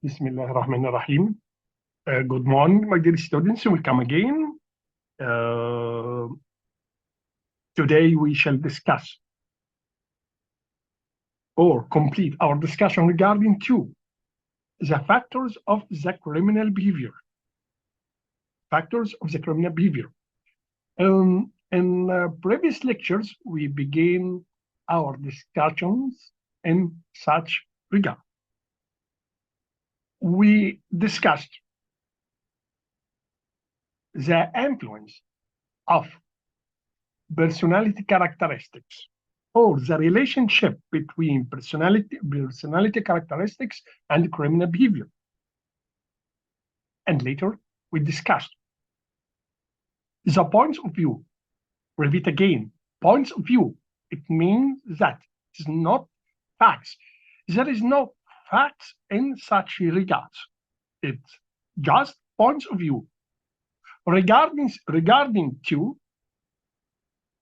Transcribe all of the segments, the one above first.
Bismillahirrahmanirrahim. Good morning, my dear students. Welcome again. Uh, Today we shall discuss or complete our discussion regarding the factors of the criminal behavior. Factors of the criminal behavior. In previous lectures, we began our discussions in such regard. We discussed the influence of personality characteristics or the relationship between personality characteristics and criminal behavior. And later, we discussed the points of view. Repeat again, points of view. It means that it's not facts. There is no facts in such regards. It's just points of view. Regarding to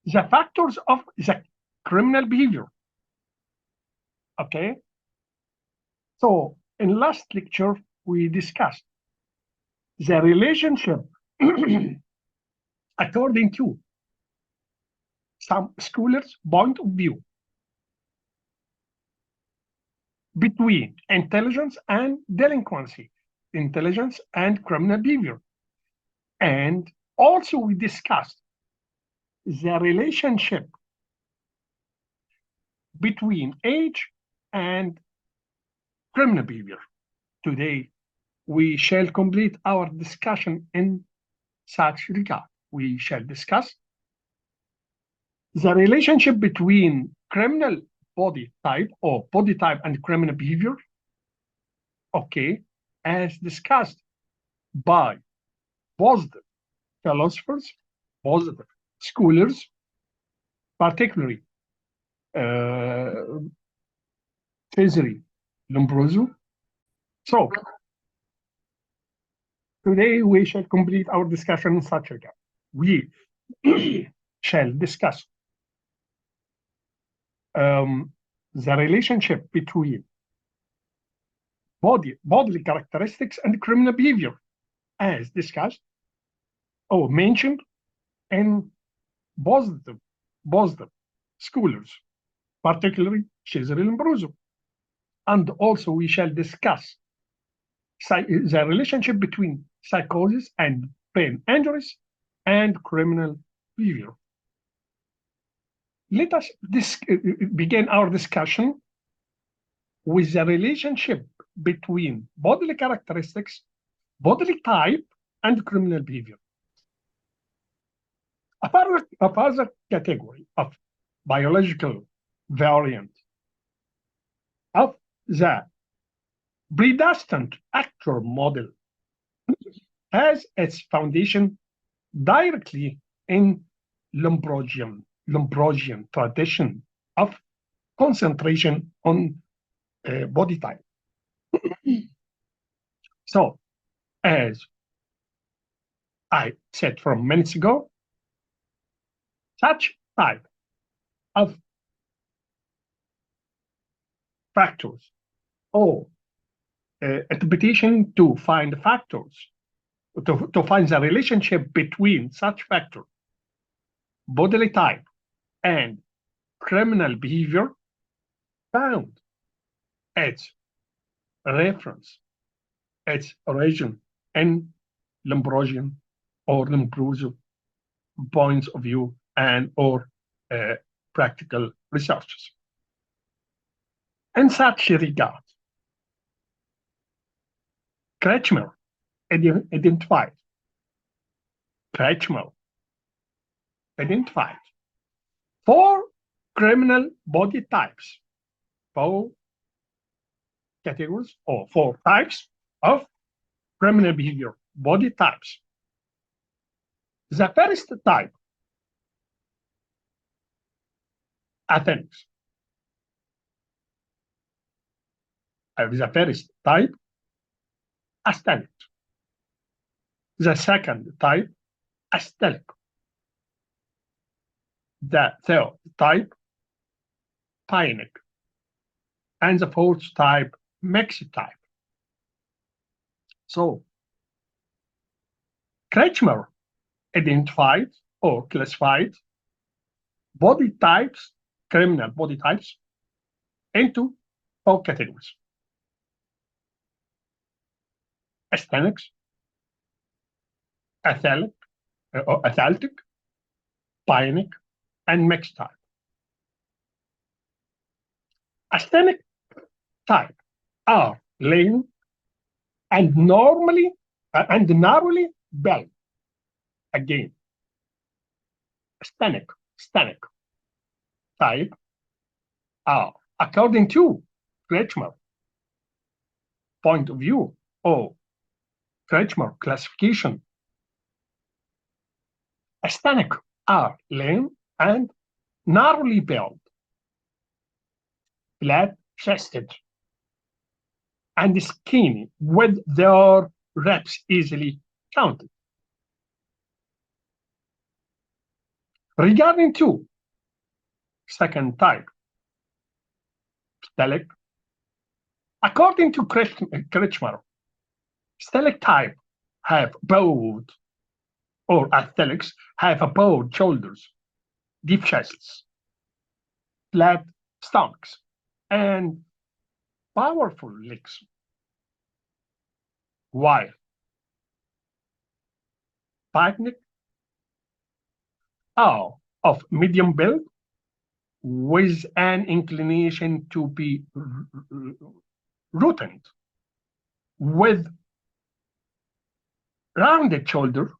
the factors of the criminal behavior. Okay. So in last lecture, we discussed the relationship according to some scholars' point of view between intelligence and delinquency, intelligence and criminal behavior. And also we discussed the relationship between age and criminal behavior. Today, we shall complete our discussion in such regard. We shall discuss the relationship between criminal body type or body type and criminal behavior, okay, as discussed by positive philosophers, positive scholars, particularly Cesare Lombroso. So today we shall complete our discussion in such regard. We shall discuss the relationship between bodily characteristics and criminal behavior, as discussed or mentioned in positive scholars, particularly Cesare Lombroso. And also we shall discuss the relationship between psychosis and brain injuries and criminal behavior. Let us begin our discussion with the relationship between bodily characteristics, bodily type, and criminal behavior. A further category of biological variant of the predestined actor model has its foundation directly in Lombrosian tradition of concentration on body type. So, as I said from minutes ago, such type of factors or interpretation to find factors, to find the relationship between such factor, bodily type, and criminal behavior found its reference, its origin in Lombrosian or Lombroso points of view and or practical researches. In such regard, Kretschmer identified four criminal body types, four categories or four types of criminal behavior, body types. The first type, Athens. The first type, Astenic. The second type, Astelic. The third type, Pionic. And the fourth type, Mexi type. So Kretschmer identified or classified body types, criminal body types, into four categories: asthenics, athletic, athletic, bionic, and mixed type. Asthenic type are lean and narrowly built. Again, asthenic type are, according to Kretschmer point of view or Kretschmer classification, asthenic are lean and narrowly built, flat-chested, and skinny with their reps easily counted. Regarding to second type, stellic, according to Kretschmer, stellic type have broad or athletes have broad shoulders, deep chests, flat stomachs, and powerful legs. While picnic are of medium build with an inclination to be rotund, with rounded shoulder,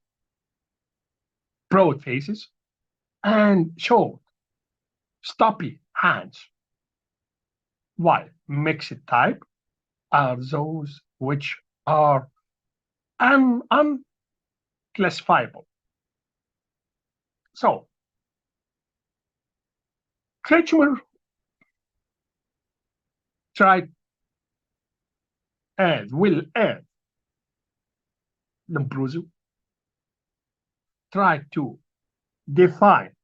broad faces, and short, stoppy hands. While mixed type are those which are unclassifiable. So, Kretschmer tried will add Lombroso tried to define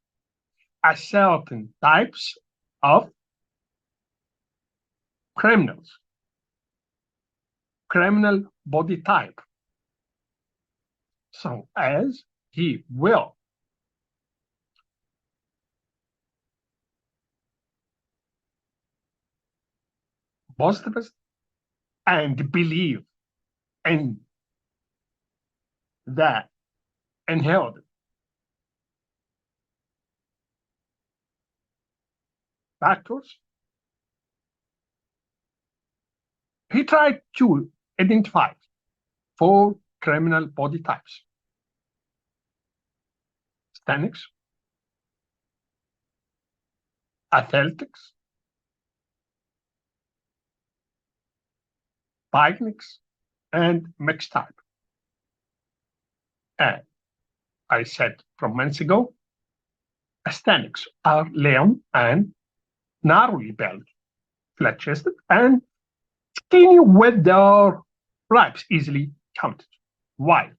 a certain types of criminals, criminal body type. So as he will positivist and believe in the inherited factors, he tried to identify four criminal body types: sthenics, athletics, bionics, and mixed type. And I said from months ago, asthenics are lean and narrowly built, flat-chested, and skinny with their ribs easily counted. While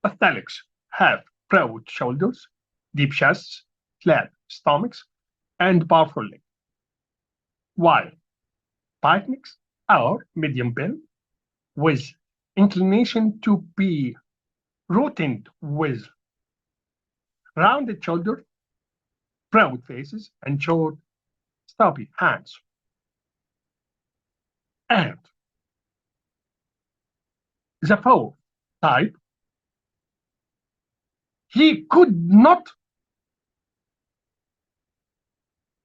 athletes have broad shoulders, deep chests, flat stomachs, and powerful legs. While bionics are medium build with inclination to be rotund with rounded shoulders, broad faces, and short, stubby hands. And the fourth type, he could not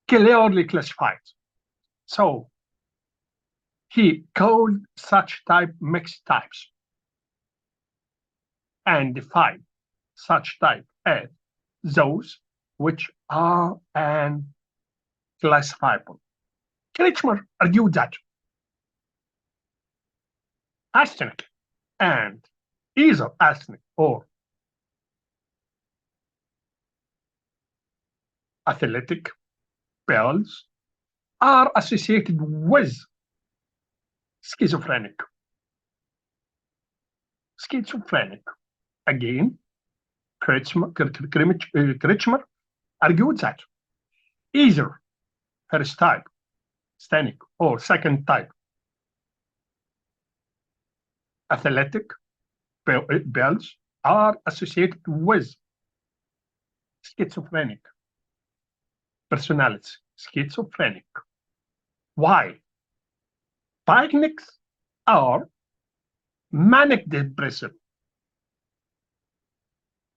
clearly classify it. So he called such type mixed types and defined such type as those which are unclassifiable. Kretschmer argued that asthenic and either asthenic or athletic pills are associated with schizophrenic. Again, Kretschmer argued that either first type Stanic, or second type, athletic bells are associated with schizophrenic personality. Schizophrenic. Why? Picnics are manic depressive.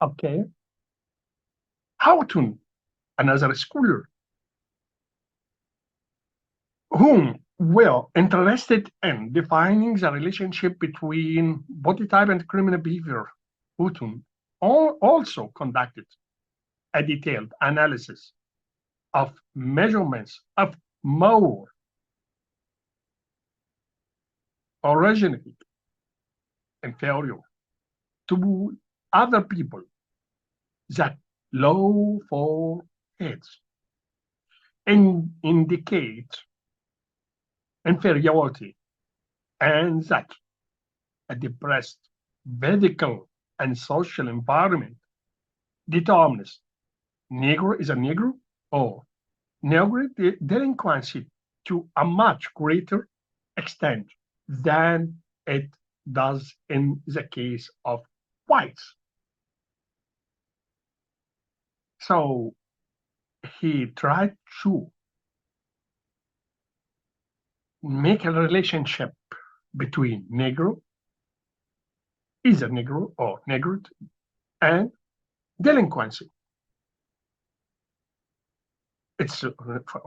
Okay. Houghton, another scholar, whom were interested in defining the relationship between body type and criminal behavior. Houghton also conducted a detailed analysis of measurements of more originally inferior to other people that low foreheads indicate inferiority, and that a depressed medical and social environment determines Negro is a Negro or Negro delinquency to a much greater extent than it does in the case of whites. So he tried to make a relationship between Negro, either Negro or Negrite, and delinquency. It's,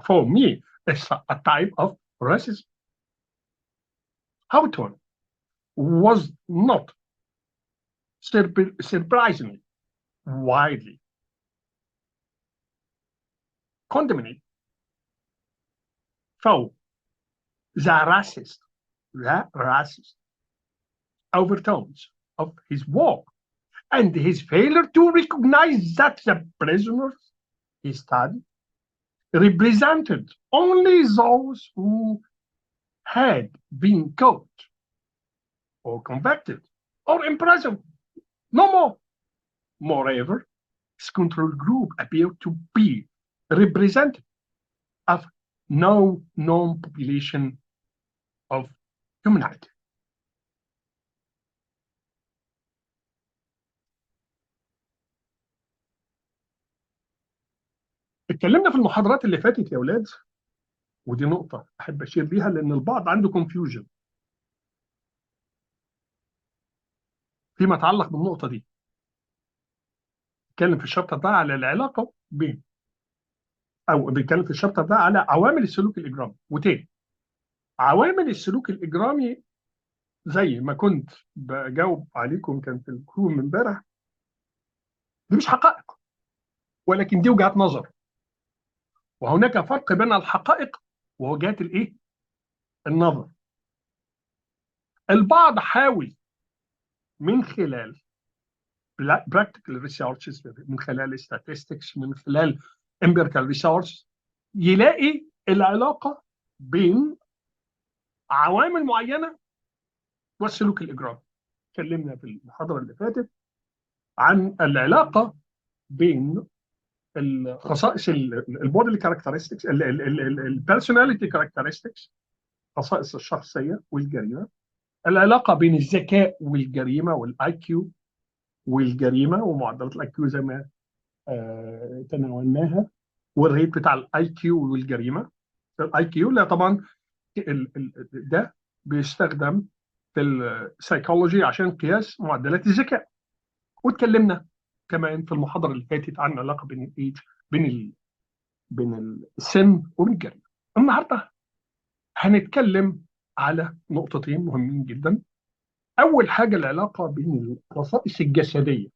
for me, it's a type of racism. Houghton was not surprisingly widely condemned for the racist overtones of his work and his failure to recognize that the prisoners he studied represented only those who had been caught or convicted or imprisoned, no more. Moreover, his control group appeared to be representative of no known population of humanity. اتكلمنا في المحاضرات اللي فاتت يا اولاد، ودي نقطة أحب أشير بيها لأن البعض عنده confusion فيما يتعلق بالنقطة دي. بيتكلم في الشابتر ده على العلاقة بين، أو بيتكلم في الشابتر ده على عوامل السلوك الإجرامي. وتاني، عوامل السلوك الإجرامي زي ما كنت بجاوب عليكم كان في الكروم من امبارح، دي مش حقائق، ولكن دي وجهات نظر، وهناك فرق بين الحقائق ووجهات الايه؟ النظر. البعض حاول من خلال practical researches، من خلال statistics، من خلال empirical research، يلاقي العلاقة بين عوامل معينة والسلوك الإجرامي. اتكلمنا في المحاضرة اللي فاتت عن العلاقة بين الخصائص البودي كاركترستكس، البيرسوناليتي كاركترستكس، خصائص الشخصية والجريمة، العلاقة بين الذكاء والجريمة والاي كيو والجريمة ومعدلات الاي كيو زي ما تناولناها، والريت بتاع الاي كيو والجريمة. الاي كيو لا طبعا ده بيستخدم في السايكولوجي عشان قياس معدلات الذكاء. واتكلمنا كمان في المحاضرة اللي فاتت عن العلاقة بين الايج، بين السن والجريمة. النهارده هنتكلم على نقطتين مهمين جدا. اول حاجه العلاقه بين الخصائص الجسديه،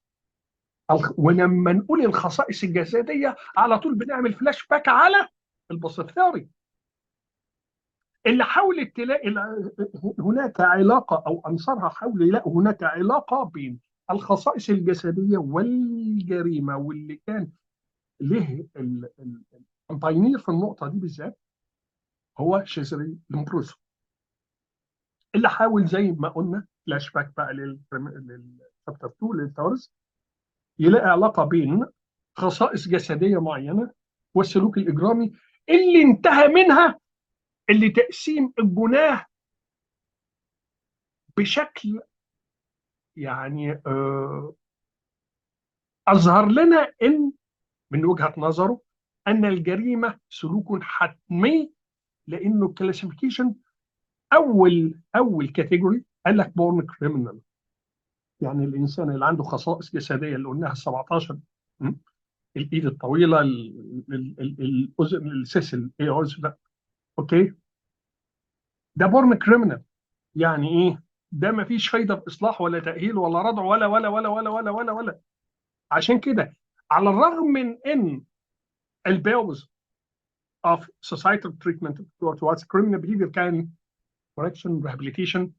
ولما نقول الخصائص الجسديه على طول بنعمل فلاش باك على البوستيريوري اللي حاولت تلاقي هناك علاقه، او انصارها حاولوا يلاقوا هناك علاقه بين الخصائص الجسديه والجريمه، واللي كان له البايونير في النقطه دي بالذات هو شيزري لومبروسو، اللي حاول زي ما قلنا فلاش باك بقى للشابتر 2 للتورز، يلاقي علاقه بين خصائص جسديه معينه والسلوك الاجرامي اللي انتهى منها اللي تقسيم الجناه بشكل يعني اظهر لنا ان من وجهة نظره ان الجريمة سلوك حتمي، لانه الكلاسيفيكيشن اول كاتيجوري قال لك بورن كريمنال، يعني الانسان اللي عنده خصائص جسديه اللي قلناها ال 17، م? الايد الطويله، الاذن، السيس، لا، اوكي، ده بورن كريمنال. يعني ايه؟ ده ما فيش فايده في اصلاح ولا تاهيل ولا ردع ولا. عشان كده على الرغم من ان البيلز of societal treatment towards criminal behavior كان correction rehabilitation،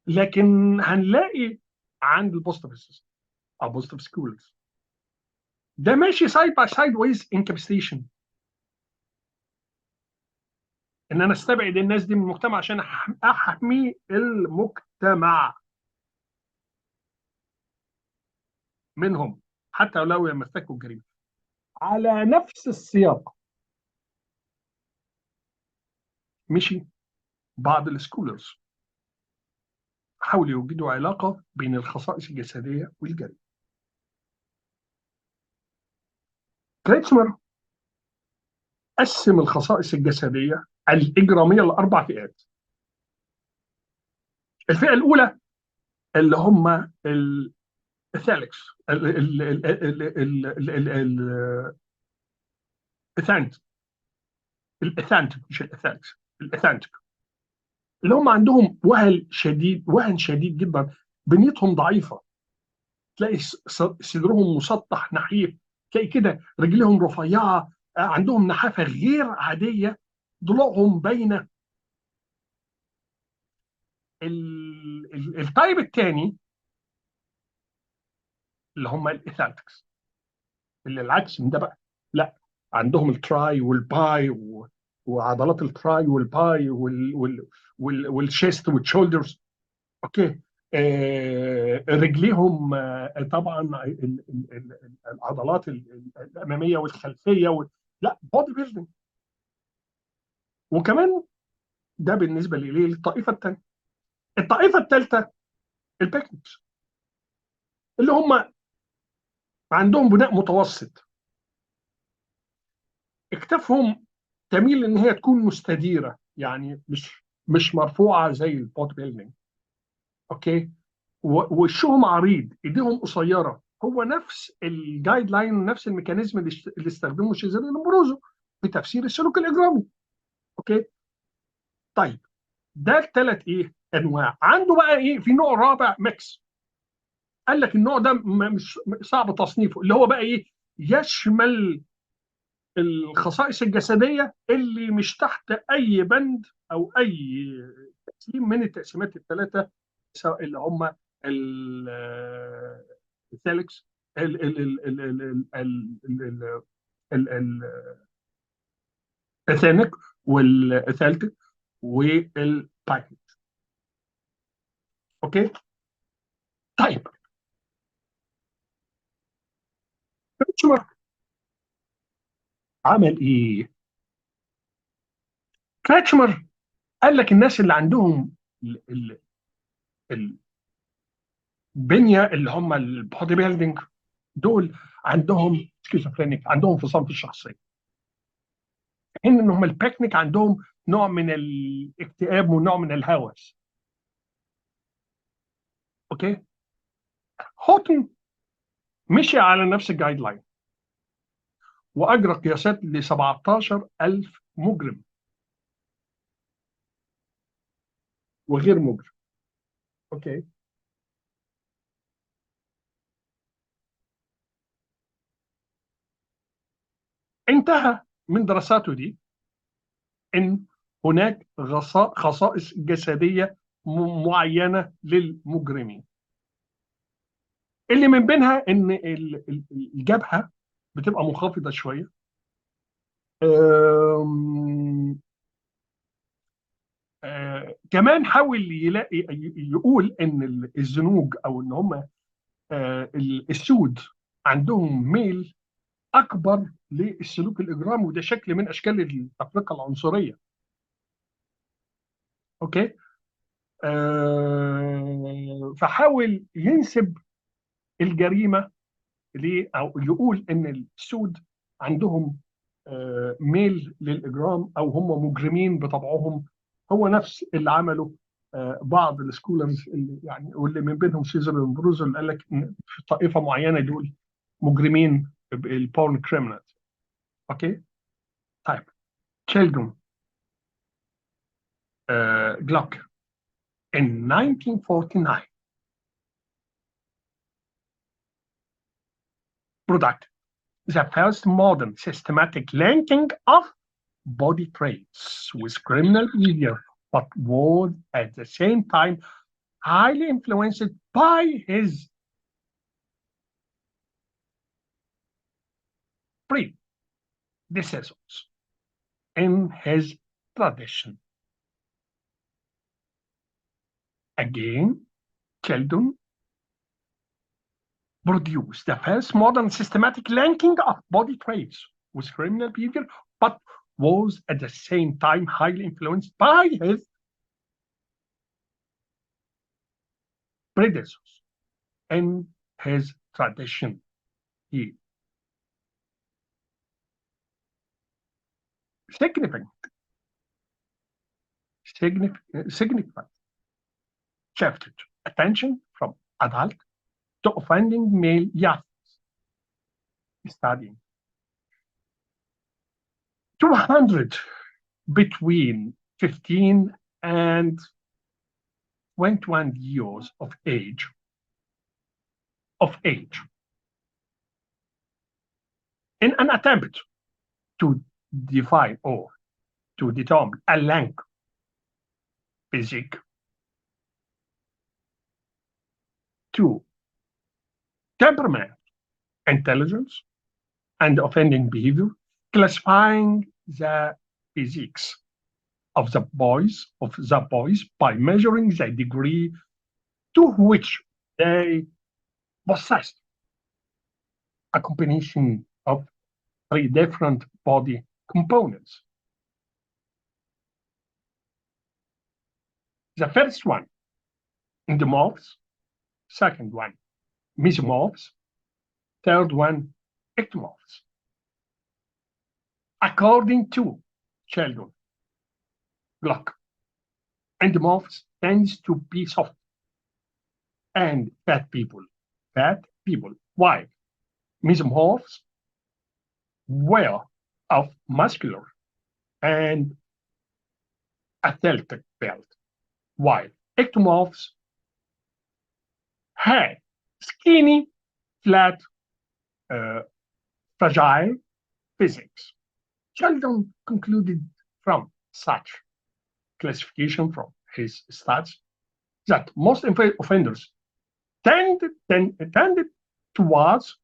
لكن هنلاقي عند البوستيف او بوستيف سكولز ده ماشي سايد باي سايد ويز انكابستيشن، ان انا استبعد الناس دي من المجتمع عشان احمي المجتمع منهم حتى لو يمسكوا الجريمه. على نفس السياق مشي بعض السكولرز حاولوا يوجدوا علاقه بين الخصائص الجسديه والجريمه. كريتشمر قسم الخصائص الجسديه الاجراميه لاربع فئات. الفئه الاولى اللي هم الثالكس، الاثانت، الاثانتك مش الاثالكس، الاثانتك، اللي هم عندهم وهن شديد جدا، بنيتهم ضعيفه، تلاقي صدرهم مسطح نحيف، تلاقي كده رجلهم رفيعه، عندهم نحافه غير عاديه، ضلوعهم باينه. التايب الثاني اللي هم الاثالتكس، اللي العكس من ده بقى، لا، عندهم التراي والباي وعضلات التراي والباي والشيست والشولدرز، اوكي، رجليهم طبعا العضلات الاماميه والخلفيه لا، بودي بيلدينج. وكمان ده بالنسبه للطائفه الثانيه. الطائفه الثالثه البيكنيكس، اللي هم عندهم بناء متوسط، اكتافهم تميل ان هي تكون مستديره، يعني مش مرفوعه زي البودي بيلدينج، اوكي، وشهم عريض، ايديهم قصيره. هو نفس الجايد لاين، نفس الميكانيزم اللي استخدمه شيزارو لومبروزو في تفسير السلوك الاجرامي، اوكي. طيب ده الثلاث ايه انواع. عنده بقى ايه في نوع رابع ميكس، قال لك النوع ده مش صعب تصنيفه، اللي هو بقى ايه، يشمل الخصائص الجسديه اللي مش تحت اي بند او اي تقسيم من التقسيمات الثلاثه، سواء اللي هم الثالكس، الثانك والثالثك والبايكنج، اوكي. طيب كريتشمر عمل ايه؟ كريتشمر قال لك الناس اللي عندهم البنيه اللي هم البودي بيلدينج دول عندهم سكيزوفرينيك، عندهم انفصام في الشخصيه، في حين ان هم البيكنيك عندهم نوع من الاكتئاب ونوع من الهوس، اوكي. هوتن مشي على نفس الجايد لاين واجرى قياسات ل 17,000 مجرم وغير مجرم، اوكي. انتهى من دراساته دي ان هناك خصائص جسديه معينه للمجرمين، اللي من بينها ان الجبهه بتبقى منخفضه شويه. أم، كمان حاول يقول ان الزنوج او ان هم السود عندهم ميل اكبر للسلوك الاجرامي، وده شكل من اشكال التفرقه العنصريه. اوكي. فحاول ينسب الجريمه ليه، او يقول ان السود عندهم ميل للاجرام، او هم مجرمين بطبعهم. هو نفس اللي عمله بعض السكولرز اللي يعني، واللي من بينهم سيزر وبروزر، اللي قال لك ان في طائفه معينه دول مجرمين، البورن كريمنالز. اوكي. طيب، تشيلدون جلوك in 1949 product the first modern systematic linking of body traits with criminal behavior, but was at the same time highly influenced by his predecessors in his tradition. Again, Sheldon produced the first modern systematic linking of body traits with criminal behavior, but was at the same time highly influenced by his predecessors in his tradition. He significant, significant shifted attention from adult to offending male youth studying 200 between 15 and 21 years of age in an attempt to define or to determine a link physique to temperament, intelligence, and offending behavior, classifying the physiques of the boys by measuring the degree to which they possessed a combination of three different body components. The first one, endomorphs; second one, mesomorphs; third one, ectomorphs. According to Sheldon Gluck, endomorphs tends to be soft and fat people, while mesomorphs were of muscular and athletic build, while ectomorphs had skinny, flat, uh, fragile physics. Sheldon concluded from such classification from his stats that most offenders tended towards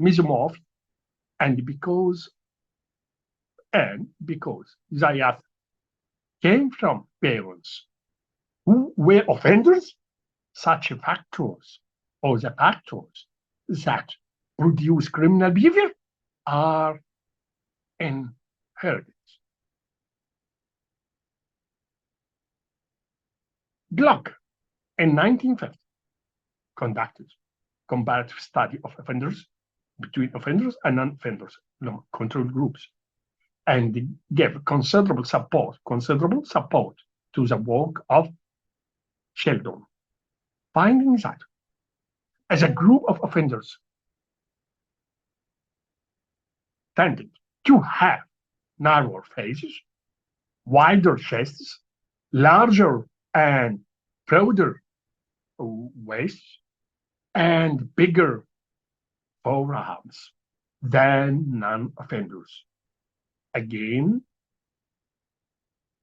mesomorph, and because they came from parents who were offenders, such factors or the factors that produce criminal behavior are inherited. Gluck in 1950 conducted comparative study of offenders between offenders and non-offenders, control groups, and gave considerable support to the work of Sheldon, finding that as a group of offenders tended to have narrower faces, wider chests, larger and broader waists, and bigger forearms than non-offenders. Again,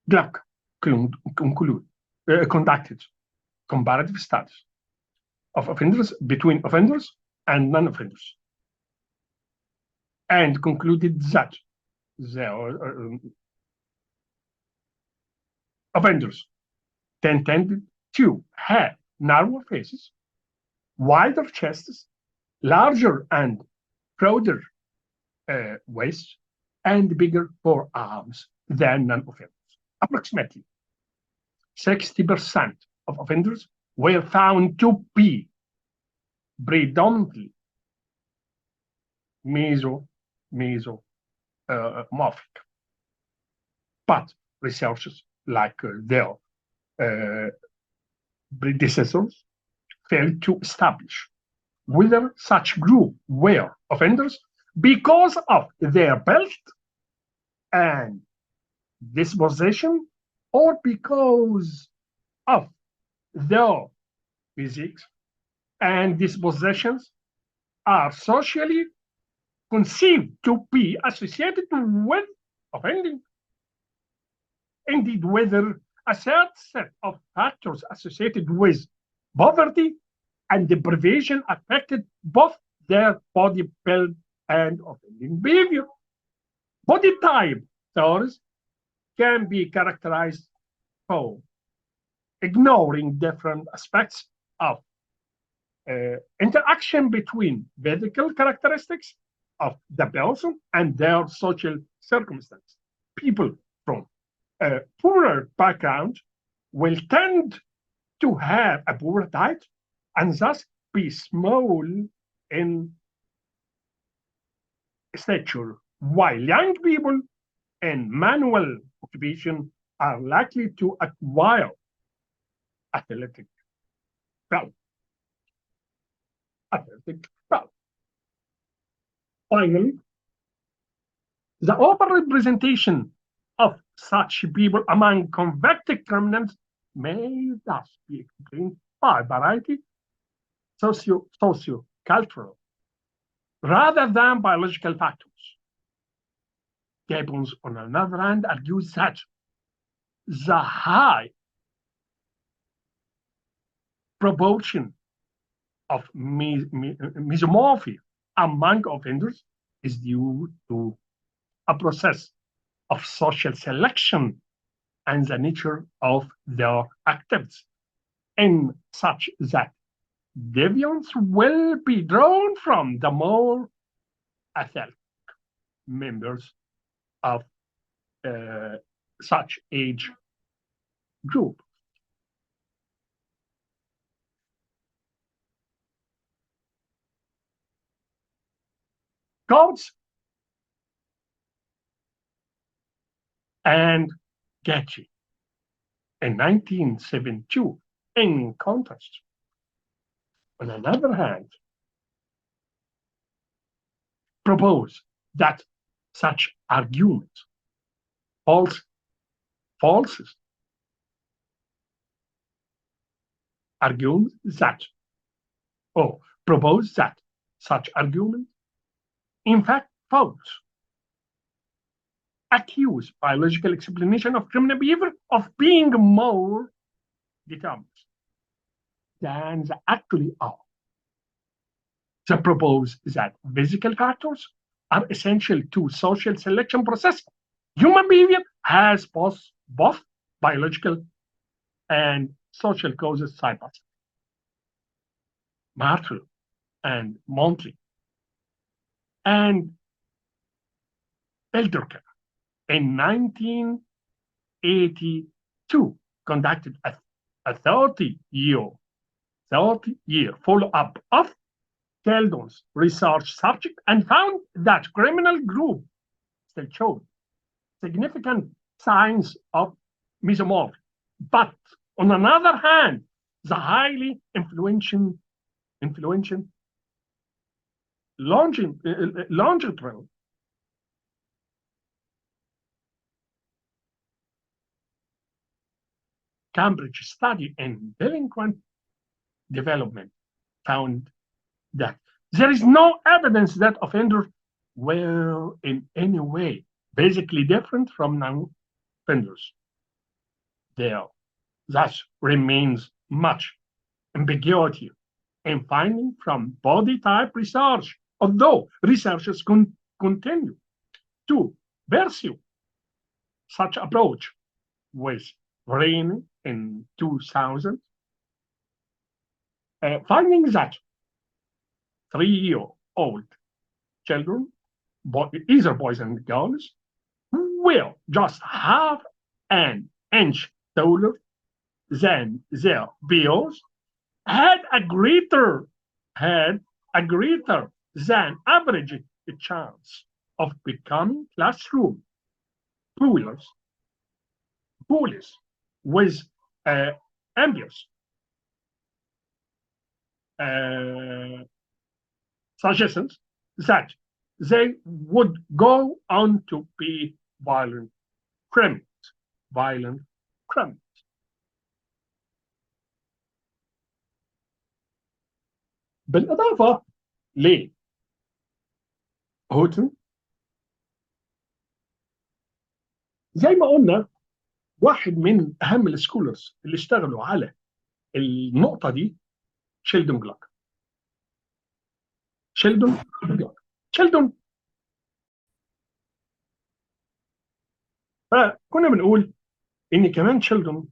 Gluck conducted comparative studies of offenders between offenders and non-offenders, and concluded that the offenders tended to have narrower faces, wider chests, larger and broader waists, and bigger forearms than non-offenders. Approximately 60% of offenders were found to be predominantly mesomorphic. But researchers like their uh, predecessors failed to establish whether such group were offenders because of their build and disposition or because of their physics and dispositions are socially conceived to be associated with offending. Indeed, whether a third set of factors associated with poverty and deprivation affected both their body build and offending behavior. Body type theories can be characterized for ignoring different aspects of interaction between physical characteristics of the person and their social circumstances. People from a poorer background will tend to have a poor diet and thus be small in stature, while young people in manual occupation are likely to acquire athletic power. Athletic power. Finally, the overrepresentation of such people among convicted criminals may thus be explained by a variety socio-cultural rather than biological factors. Gibbons, on another hand, argues that the high proportion of mesomorphy among offenders is due to a process of social selection and the nature of their activities, in such that deviants will be drawn from the more athletic members of such age group. Coates and Ge in 1972, in contrast, on another hand, propose that such arguments false arguments that or propose that such arguments in fact false accuse biological explanation of criminal behavior of being more determined than they actually are. They propose that physical factors are essential to social selection process. Human behavior has both biological and social causes side by side. Martel and Montley and Elderker in 1982 conducted a 30-year follow-up of Keldon's research subject and found that criminal group still showed significant signs of mesomorphism. But on another hand, the highly influential longitudinal Cambridge study in delinquent development found that there is no evidence that offenders were in any way basically different from non-offenders. There thus remains much ambiguity in finding from body type research, although researchers continue to pursue such approach with Rain in 2000, finding that 3-year-old children, either boys and girls, will just half an inch taller than their peers had a greater had a greater than average chance of becoming classroom bullies, bullies with uh, ambitious uh, suggestions that they would go on to be violent criminals. violent criminals. بالإضافة لهوتن، زي ما قلنا، واحد من أهم السكولرز اللي اشتغلوا على النقطة دي شيلدون جلاك. شيلدون جلاك شيلدون فكنا بنقول إن كمان شيلدون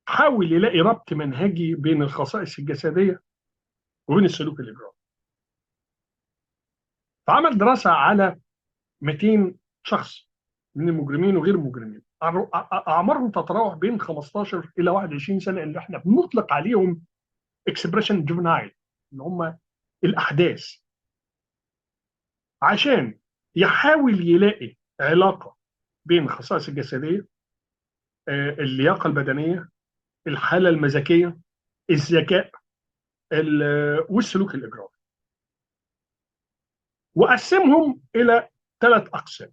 حاول يلاقي ربط منهجي بين الخصائص الجسدية وبين السلوك الإجرامي. فعمل دراسة على 200 شخص من المجرمين وغير المجرمين، أعمارهم تتراوح بين 15 إلى 21 سنة، اللي احنا بنطلق عليهم اكسبريشن جوفنايل، اللي هم الأحداث، عشان يحاول يلاقي علاقة بين الخصائص الجسدية، اللياقة البدنية، الحالة المزاجية، الذكاء، والسلوك الإجرامي. وقسمهم إلى 3 أقسام.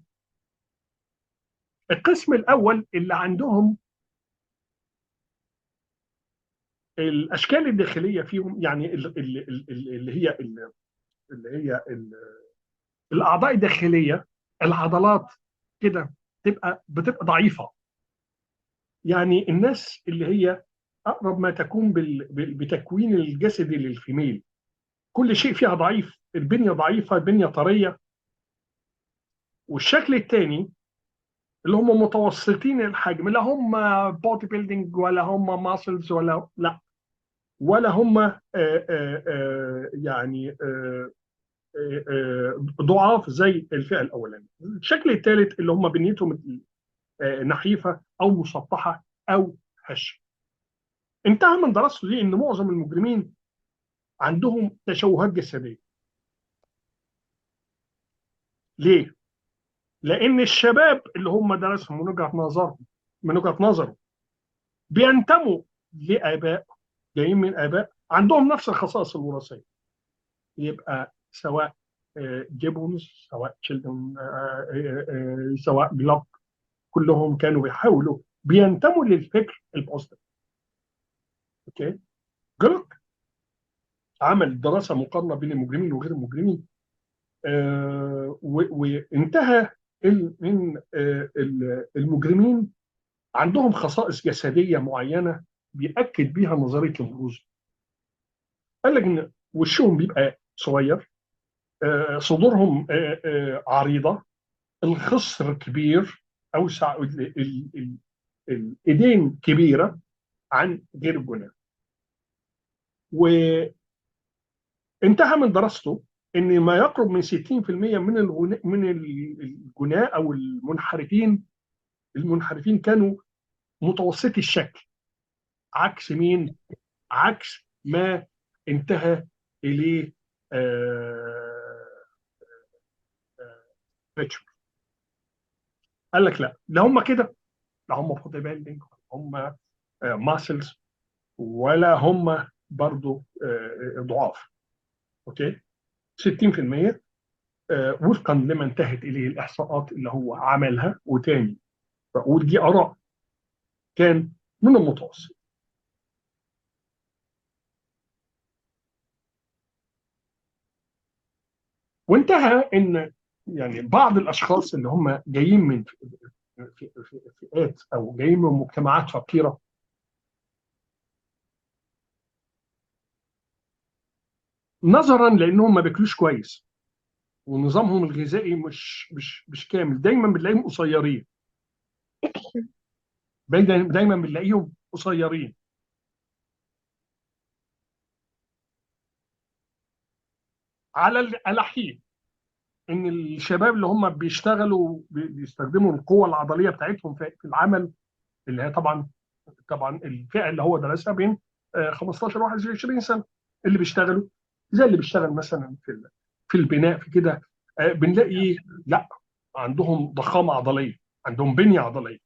القسم الأول اللي عندهم الأشكال الداخلية فيهم، يعني اللي هي الأعضاء الداخلية، العضلات كده بتبقى ضعيفة. يعني الناس اللي هي أقرب ما تكون بتكوين الجسدي للفيميل، كل شيء فيها ضعيف، البنية ضعيفة، البنية طرية. والشكل الثاني اللي هم متوسطين الحجم، لا هم بودي بيلدينج ولا هم ماسلز ولا لا، ولا هم يعني ضعاف زي الفئة الأولانية. الشكل الثالث اللي هم بنيتهم نحيفة أو مسطحة أو هشة. انتهى من دراسته دي إن معظم المجرمين عندهم تشوهات جسدية. ليه؟ لأن الشباب اللي هم درسهم من وجهة نظره بينتموا لآباء، جايين من آباء عندهم نفس الخصائص الوراثية. يبقى سواء جيبونز، سواء تشيلدون، سواء جلوك، كلهم كانوا بيحاولوا بينتموا للفكر البوزيتيف. اوكي. جلوك عمل دراسة مقارنة بين المجرمين وغير المجرمين، وانتهى ان المجرمين عندهم خصائص جسديه معينه بيأكد بيها نظريه البروز. قال لك ان وشهم بيبقى صغير، صدورهم عريضه، الخصر كبير، اوسع، الايدين كبيره عن غير الجناه. وانتهى من دراسته ان ما يقرب من 60% من الجناه او المنحرفين كانوا متوسطي الشكل. عكس مين؟ عكس ما انتهى اليه ريتشارد. قال لك لا هم كده، لا هم بودي بيلدينج، هم ماسلز، ولا هم برضو ضعاف. اوكي. 60% وفقا لما انتهت اليه الاحصاءات اللي هو عملها. وتاني بقول دي اراء، كان من المتوسط. وانتهى ان يعني بعض الاشخاص اللي هم جايين من فئات او جايين من مجتمعات فقيره، نظرا لانهم ما بياكلوش كويس ونظامهم الغذائي مش كامل، دايما بنلاقيهم قصيرين. دايما بنلاقيهم قصيرين. على الحين ان الشباب اللي هم بيشتغلوا بيستخدموا القوه العضليه بتاعتهم في العمل، اللي هي طبعا طبعا الفئه اللي هو درسها بين 15 21 سنه، اللي بيشتغلوا زي اللي بيشتغل مثلا في البناء في كده، بنلاقي لا، عندهم ضخامه عضليه، عندهم بنيه عضليه.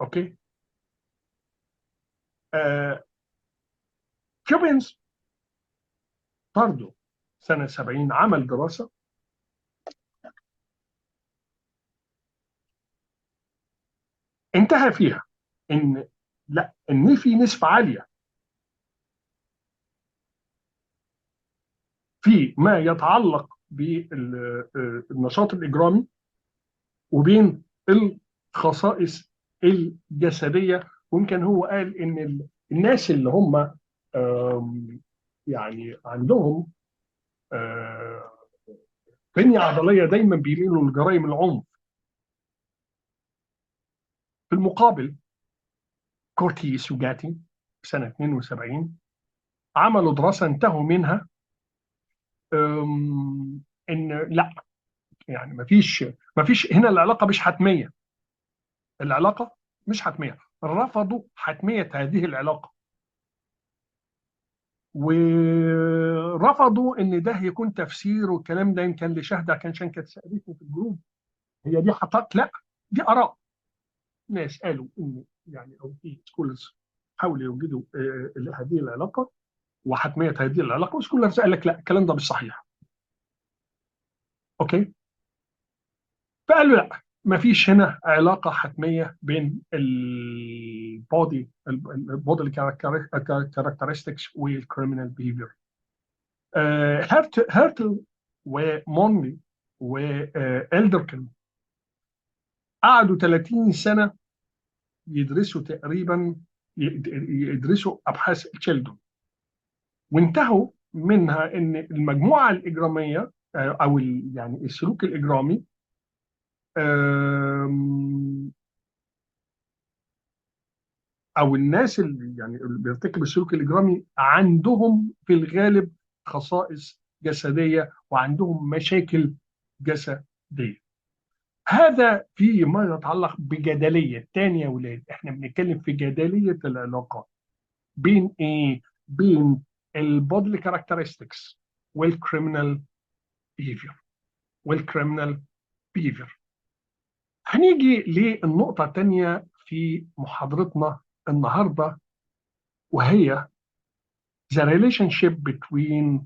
اوكي. كيوبنز برضه سنه 70 عمل دراسه انتهى فيها ان لا، ان في نسبه عاليه في ما يتعلق بالنشاط الاجرامي وبين الخصائص الجسديه. ويمكن هو قال ان الناس اللي هم يعني عندهم آه، بنيه عضليه دايما بيميلوا لجرائم العنف. في المقابل كورتيس وجاتي سنه 72 عملوا دراسه انتهوا منها ان لا، يعني ما فيش هنا، العلاقه مش حتميه. العلاقه مش حتميه، رفضوا حتميه هذه العلاقه، ورفضوا ان ده يكون تفسير. والكلام ده يمكن لشهده عشان كانت سالتني في الجروب، هي دي حقائق؟ لا، دي اراء ناس قالوا ان يعني، او في سكولرز حاولوا يوجدوا هذه العلاقه وحتميه هذه العلاقه، وسكولرز قال لك لا، الكلام ده مش صحيح. اوكي. فقالوا لا، ما فيش هنا علاقه حتميه بين البودي كاركترستكس والكريمنال بيهيفير. هيرتل ومونلي والدركن قعدوا 30 سنه يدرسوا تقريبا، يدرسوا ابحاث تشيلدون، وانتهوا منها ان المجموعه الاجراميه او يعني السلوك الاجرامي آم، او الناس اللي يعني اللي بيرتكب السلوك الاجرامي عندهم في الغالب خصائص جسديه وعندهم مشاكل جسديه. هذا فيما يتعلق بجدليه تانية يا ولاد. احنا بنتكلم في جدليه العلاقات بين ايه؟ بين البودلي كاركترستكس والكريمنال بيهيفير. والكريمنال بيهيفير هنيجي للنقطه الثانيه في محاضرتنا النهارده، وهي the relationship between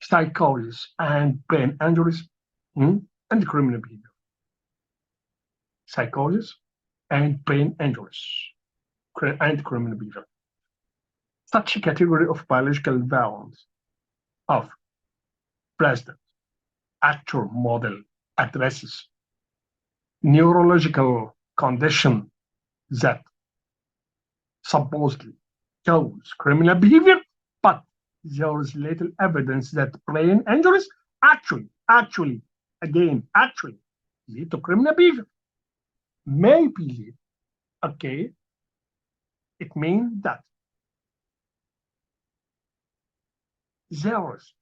psychosis and brain injuries and criminal behavior. Psychosis and brain injuries and criminal behavior. Such a category of biological violence of present actor model addresses neurological condition that supposedly cause criminal behavior, but there is little evidence that brain injuries actually, again, actually lead to criminal behavior. Maybe lead. Okay, it means that there is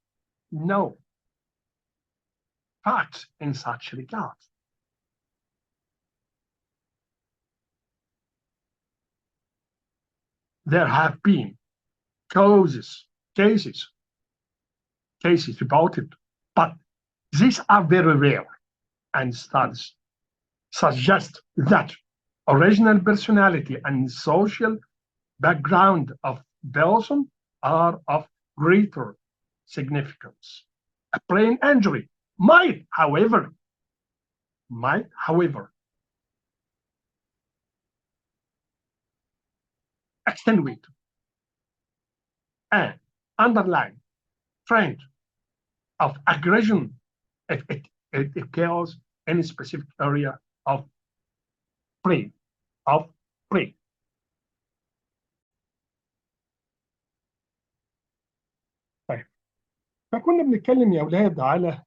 no facts in such regard. There have been cases about it, but these are very rare, and studies suggest that original personality and social background of person are of greater significance. A brain injury might however extenuate an underlying trend of aggression. It occurs in a specific area of brain of brain. طيب، فكنا بنتكلم يا اولاد على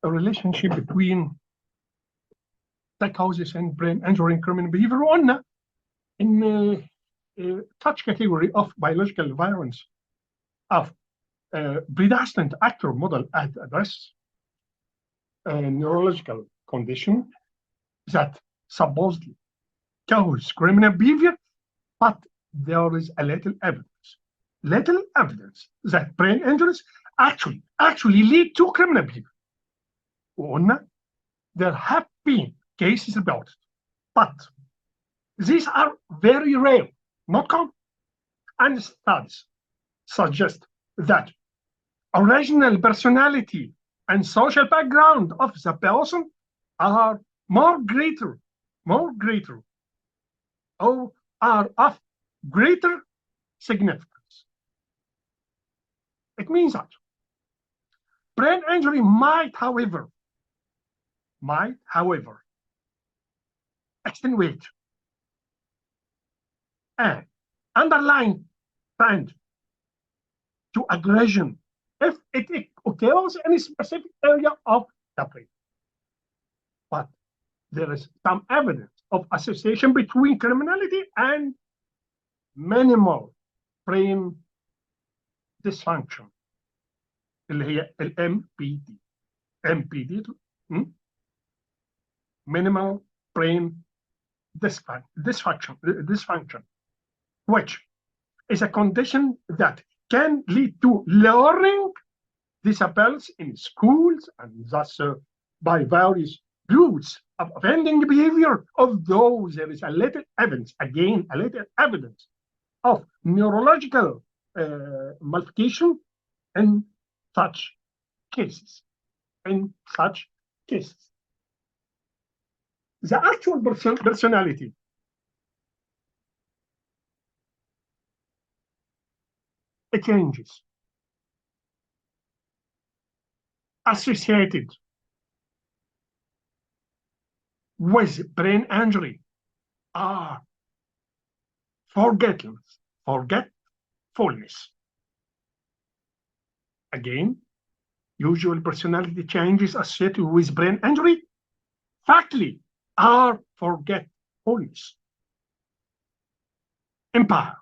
a relationship between psychosis and brain injury and criminal behavior، وقلنا ان such category of biological violence of predestined actor model address a neurological condition that supposedly cause criminal behavior, but there is a little evidence that brain injuries actually lead to criminal behavior. وقلنا there have been cases about it, but these are very rare, not common. And studies suggest that original personality and social background of the person are more greater, or are of greater significance. It means that brain injury might, however, extenuate an underlying trend to aggression if it occurs in a specific area of the brain. But there is some evidence of association between criminality and minimal brain dysfunction اللي هي MPD minimal brain dysfunction, which is a condition that can lead to learning disabilities in schools and thus by various groups of offending behavior, although there is a little evidence of neurological modification in such cases. The actual personality it changes associated with brain injury are forgetfulness. Again, usual personality changes associated with brain injury factly are forgetfulness, impair,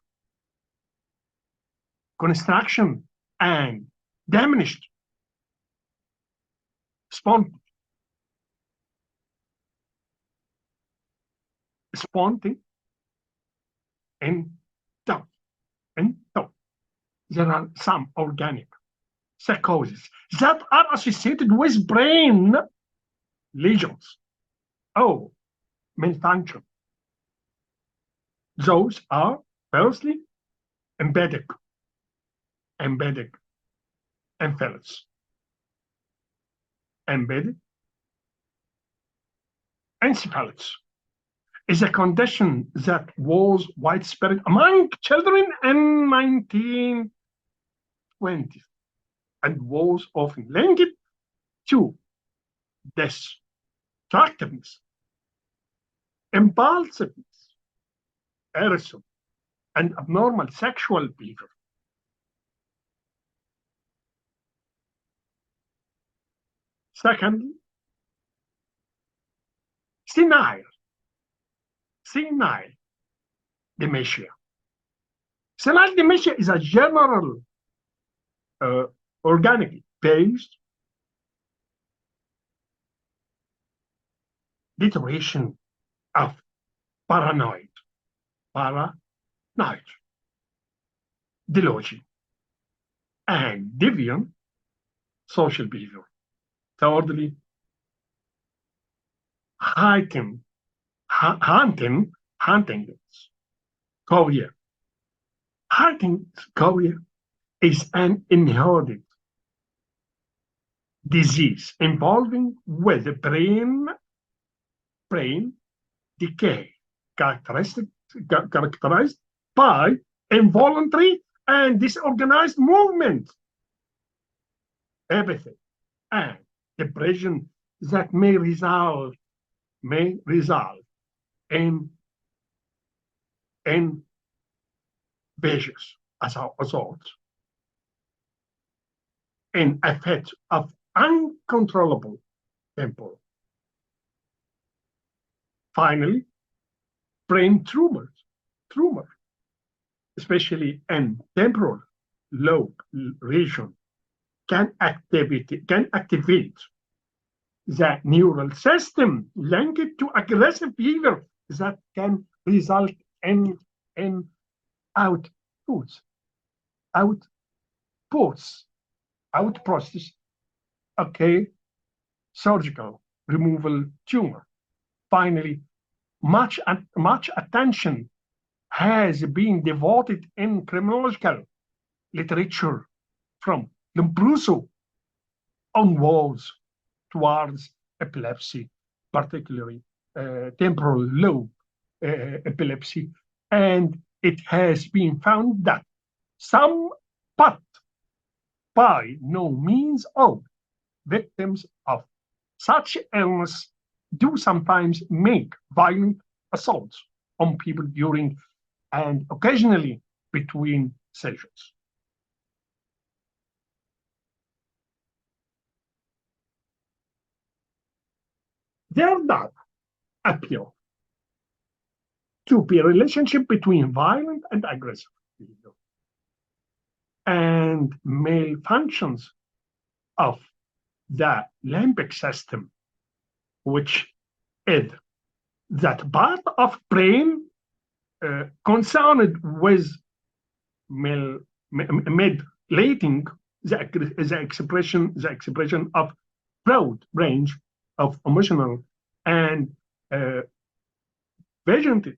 construction, and diminished spontaneity. And thought. There are some organic psychoses that are associated with brain lesions or malfunction. Those are firstly embedded encephalitis. Embedded encephalitis is a condition that was widespread among children in 1920s and was often linked to destructiveness, impulsiveness, arousal, and abnormal sexual behavior. Secondly, senile dementia. Senile dementia is a general organically based deterioration of paranoid, delusion, and deviant social behavior. Thirdly, Huntington's chorea. Huntington's chorea is an inherited disease involving with the brain decay, characterized by involuntary and disorganized movement, apathy, and depression that may result in vicious assault, in a fit of uncontrollable temper. Finally, brain tumor, especially in temporal lobe region, can activate the neural system linked to aggressive behavior that can result in, in outputs, outputs, out process, okay, surgical removal tumor. Finally, much attention has been devoted in criminological literature from Lombroso onwards towards epilepsy, particularly temporal lobe epilepsy. And it has been found that some, but by no means all, victims of such illness do sometimes make violent assaults on people during and occasionally between sessions. There does appear to be a relationship between violent and aggressive behavior and malfunctions of the limbic system, which is that part of brain concerned with modulating the expression of broad range of emotional and uh, vegetative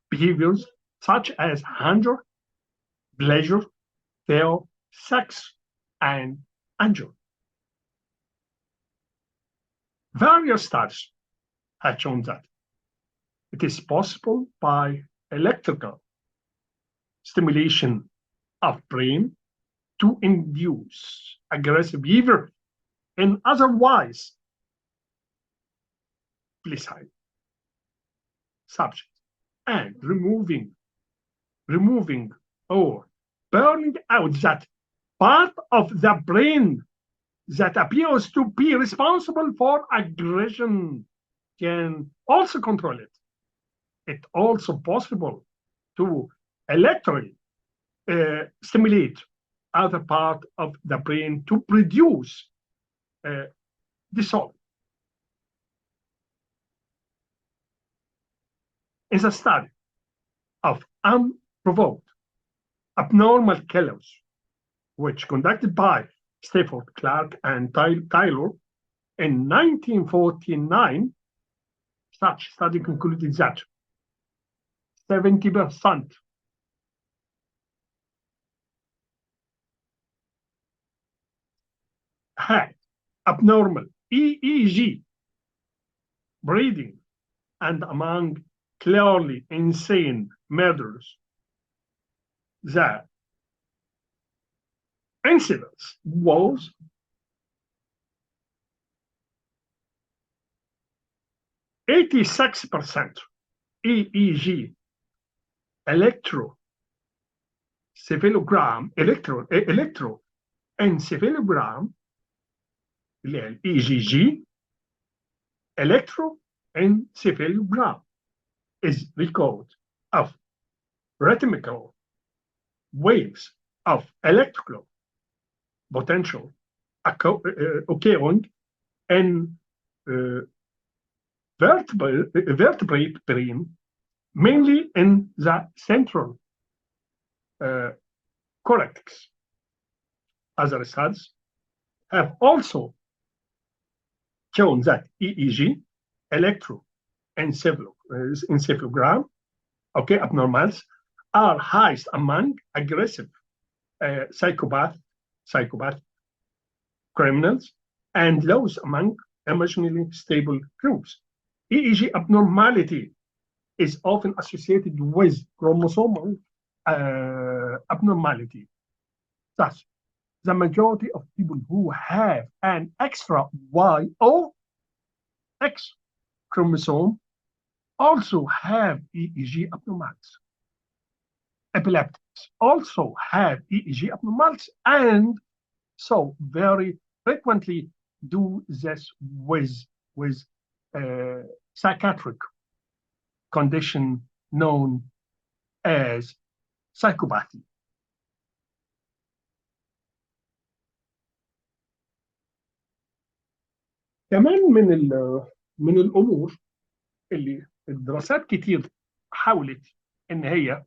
behaviors such as hunger, pleasure, fear, sex, and anger. Various studies have shown that it is possible by electrical stimulation of brain to induce aggressive behavior in otherwise placid subjects and removing or burning out that part of the brain that appears to be responsible for aggression can also control it. It's also possible to electrically stimulate other part of the brain to produce dissolve. In the study of unprovoked abnormal killers, which conducted by Stafford Clark and Taylor in 1949, such study concluded that 70% had abnormal EEG breathing, and among clearly insane murderers, the incidence was 86% EEG electroencephalogram اللي هي الاي جي جي electroencephalogram is record of rhythmical waves of electrical potential occurring in vertebrate brain, mainly in the central cortex. Other results have also shown that EEG, electroencephalogram, abnormals are highest among aggressive psychopath criminals and lowest among emotionally stable groups. EEG abnormality is often associated with chromosomal abnormality. Thus, the majority of people who have an extra Y or X chromosome also have EEG abnormalities. Epileptics also have EEG abnormalities, and so very frequently do this with psychiatric condition known as psychopathy. كمان من الامور اللي الدراسات كتير حاولت ان هي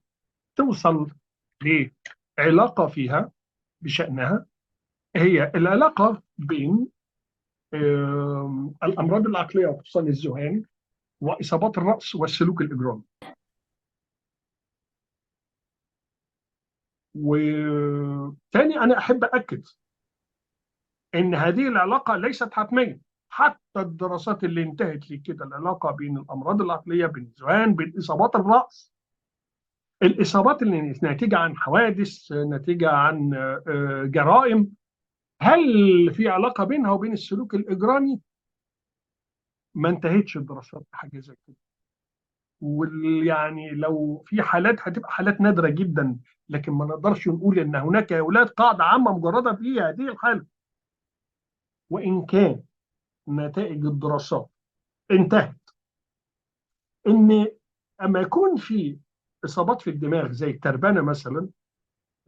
توصل لعلاقه فيها بشأنها، هي العلاقه بين الامراض العقليه وخصوصا الذهان واصابات الراس والسلوك الاجرامي. وتاني انا احب اكد ان هذه العلاقه ليست حتميه. حتى الدراسات اللي انتهت لكده العلاقه بين الامراض العقليه، بين الذهان، بين اصابات الراس، الاصابات اللي ناتجه عن حوادث، ناتجه عن جرائم، هل في علاقه بينها وبين السلوك الاجرامي؟ ما انتهتش الدراسات بحاجه زي كده. ويعني لو في حالات هتبقى حالات نادره جدا، لكن ما نقدرش نقول ان هناك يا اولاد قاعده عامه مجرده في هذه الحاله. وان كان نتائج الدراسات انتهت ان اما يكون في اصابات في الدماغ زي التربانه مثلا،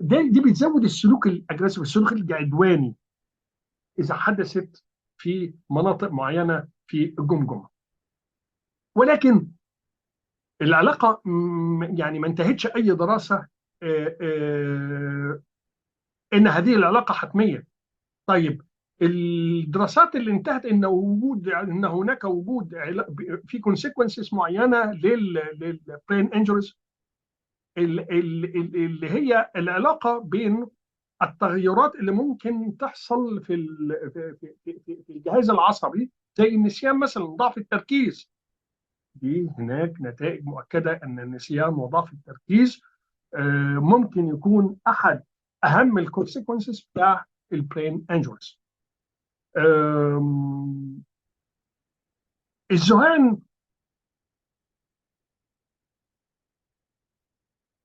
دي بتزود السلوك الاجريسيف، السلوك العدواني، اذا حدثت في مناطق معينه في الجمجمه. ولكن العلاقه يعني ما انتهتش اي دراسه ان هذه العلاقه حتميه. طيب، الدراسات اللي انتهت ان هناك وجود في كونسيكونسز معينه للبرين انجريز، اللي هي العلاقه بين التغيرات اللي ممكن تحصل في الجهاز العصبي، زي النسيان مثلا، ضعف التركيز. دي هناك نتائج مؤكده ان النسيان وضعف التركيز ممكن يكون احد اهم الكونسيكونسز بتاع البرين انجريز. الذهان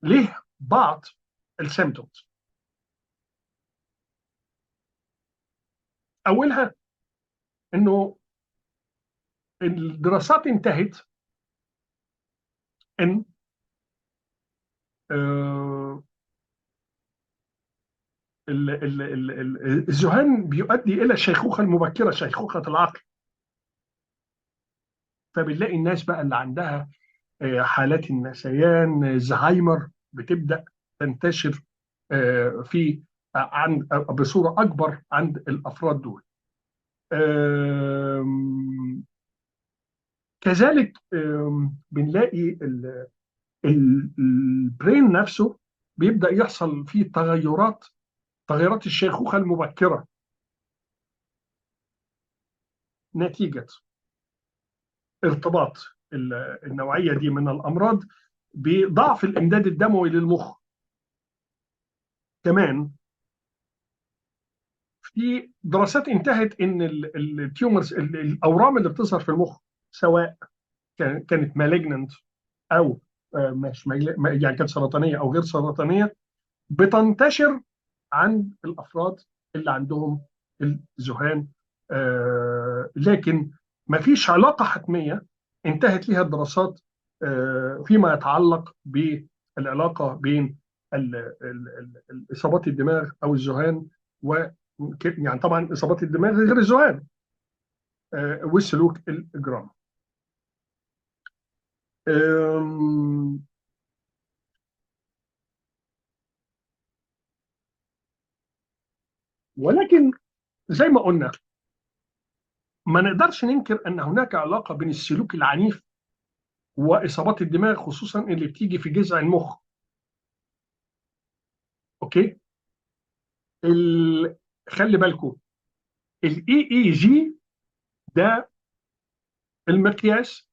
ليه بعض السيمتومز. اولها انه الدراسات انتهت ان آه، الذهان بيؤدي الى الشيخوخه المبكره، شيخوخه العقل. فبنلاقي الناس بقى اللي عندها حالات النسيان، زهايمر، بتبدا تنتشر في عند بصوره اكبر عند الافراد دول. كذلك بنلاقي البرين نفسه بيبدا يحصل فيه تغيرات الشيخوخه المبكره، نتيجه ارتباط النوعيه دي من الامراض بضعف الامداد الدموي للمخ. كمان في دراسات انتهت ان التيومرز، الاورام اللي بتظهر في المخ، سواء كانت مالجننت او مش يعني كانت سرطانيه او غير سرطانيه، بتنتشر عند الافراد اللي عندهم الذهان. لكن ما فيش علاقه حتميه انتهت لها الدراسات فيما يتعلق بالعلاقه بين اصابات الدماغ او الذهان و يعني طبعا اصابات الدماغ غير الذهان والسلوك الاجرامي. آم، ولكن زي ما قلنا، ما نقدرش ننكر ان هناك علاقه بين السلوك العنيف واصابات الدماغ، خصوصا اللي بتيجي في جذع المخ. اوكي. ال... خلي بالكم، الاي اي جي ده المقياس،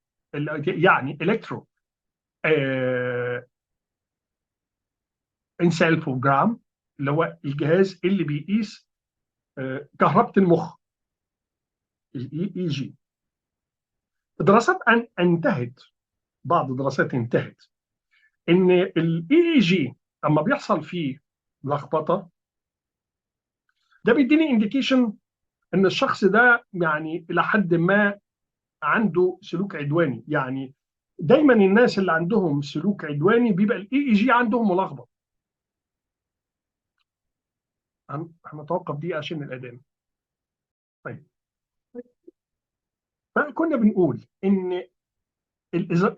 يعني الكترو انسلفوجرام، اللي هو الجهاز اللي بيقيس كهربة المخ، الاي اي جي. دراسات انتهت، بعض الدراسات انتهت ان الاي اي جي اما بيحصل فيه لخبطه، ده بيديني انديكيشن ان الشخص ده يعني الى حد ما عنده سلوك عدواني. يعني دايما الناس اللي عندهم سلوك عدواني بيبقى الاي اي جي عندهم ملخبط. هنتوقف دي عشان الاذان. طيب. فكنا بنقول ان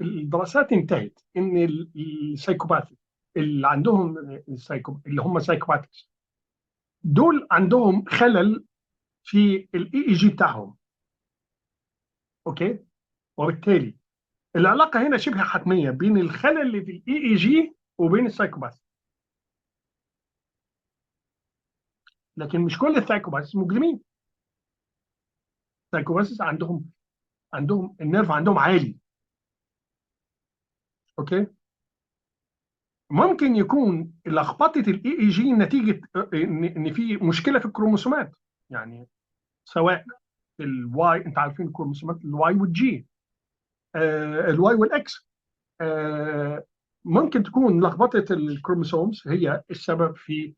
الدراسات انتهت ان السايكوباثي اللي عندهم اللي هم سايكوباثيكس دول عندهم خلل في الاي اي جي بتاعهم. اوكي. وبالتالي العلاقه هنا شبه حتميه بين الخلل اللي في الاي اي جي وبين السايكوباث. لكن مش كل السايكوباث مجرمين. السايكوباث عندهم النيرف عندهم عالي. اوكي. ممكن يكون لخبطه الاي اي جي نتيجه ان في مشكله في الكروموسومات، يعني سواء الواي، انت عارفين الكروموسومات الواي والجي، الواي والاكس. ممكن تكون لخبطه الكروموسومز هي السبب في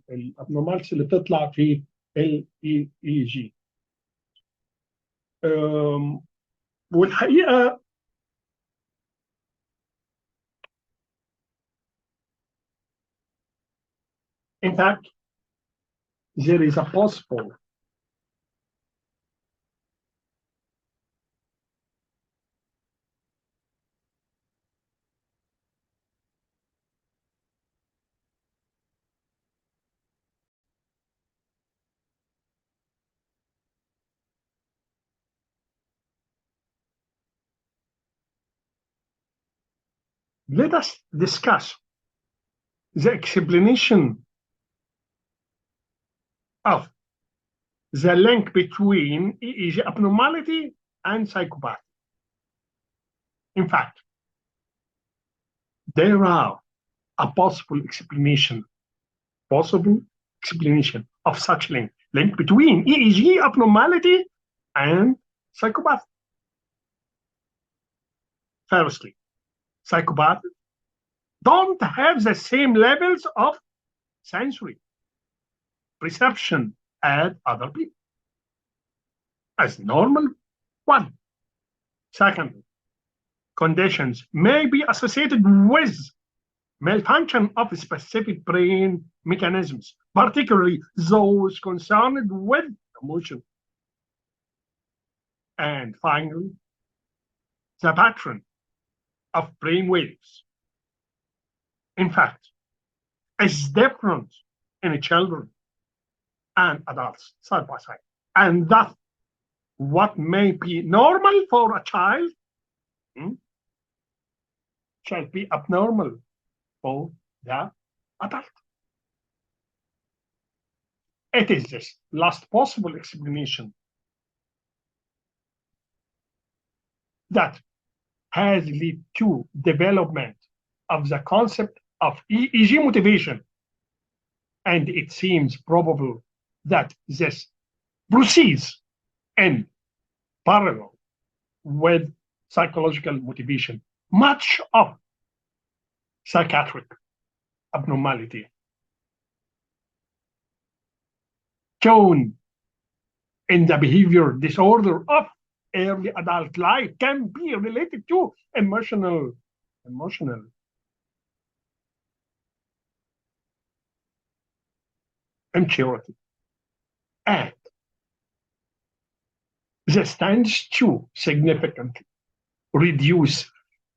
الابنورمالز اللي بتطلع في الاي اي جي. والحقيقه in fact there is a possible. Let us discuss the explanation of the link between EEG abnormality and psychopathy. In fact, there are a possible explanation of such link between EEG abnormality and psychopathy. Firstly, psychopaths don't have the same levels of sensory perception as other people as normal one. Secondly, conditions may be associated with malfunction of specific brain mechanisms, particularly those concerned with emotion. And finally, the pattern of brain waves, in fact, is different in children and adults side by side. And thus, what may be normal for a child shall be abnormal for the adult. It is this last possible explanation that has led to development of the concept of EEG motivation. And it seems probable that this proceeds in parallel with psychological motivation. Much of psychiatric abnormality shown in the behavior disorder of early adult life can be related to emotional immaturity. And this tends to significantly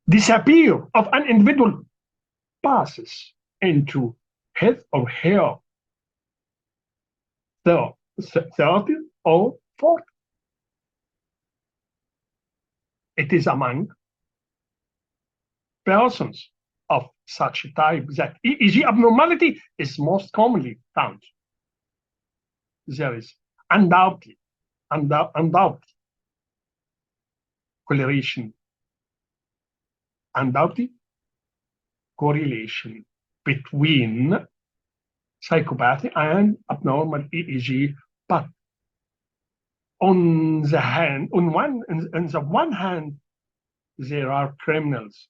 disappear of an individual passes into his or her 30 or 40. It is among persons of such type that EEG abnormality is most commonly found. There is undoubtedly correlation between psychopathy and abnormal EEG, but on the one hand, there are criminals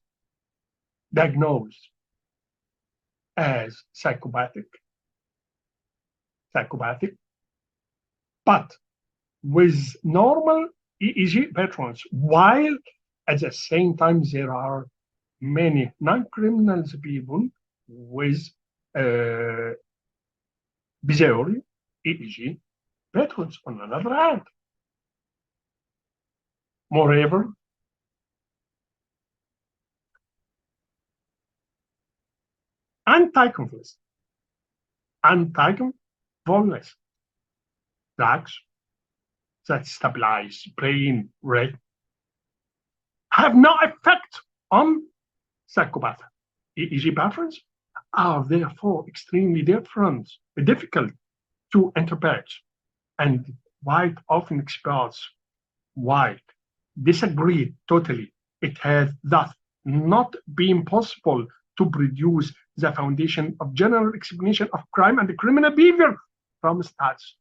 diagnosed as psychopathic, but with normal EEG patterns, while at the same time there are many non-criminal people with bizarre EEG patterns on another hand. Moreover, anticonvulsants, anticonvulsants drugs that stabilize brain rate have no effect on psychopath EEG patterns, are therefore extremely difficult to interpret, and quite often experts wide disagreed totally. It has thus not been possible to produce the foundation of general explanation of crime and criminal behavior from stats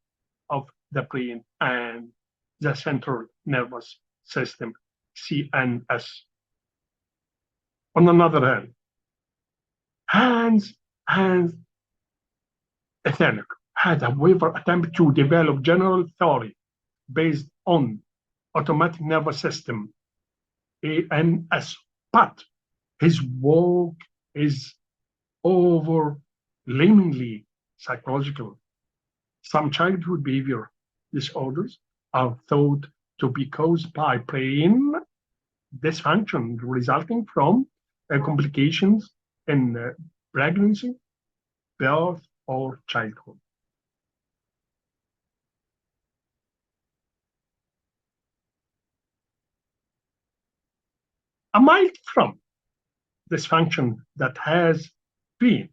of the brain and the central nervous system, CNS. On another hand, Hans Ethernic had, however, attempted to develop general theory based on automatic nervous system ANS, but his work is overwhelmingly psychological. Some childhood behavior disorders are thought to be caused by brain dysfunction resulting from complications in pregnancy, birth, or childhood. A mild from dysfunction that has been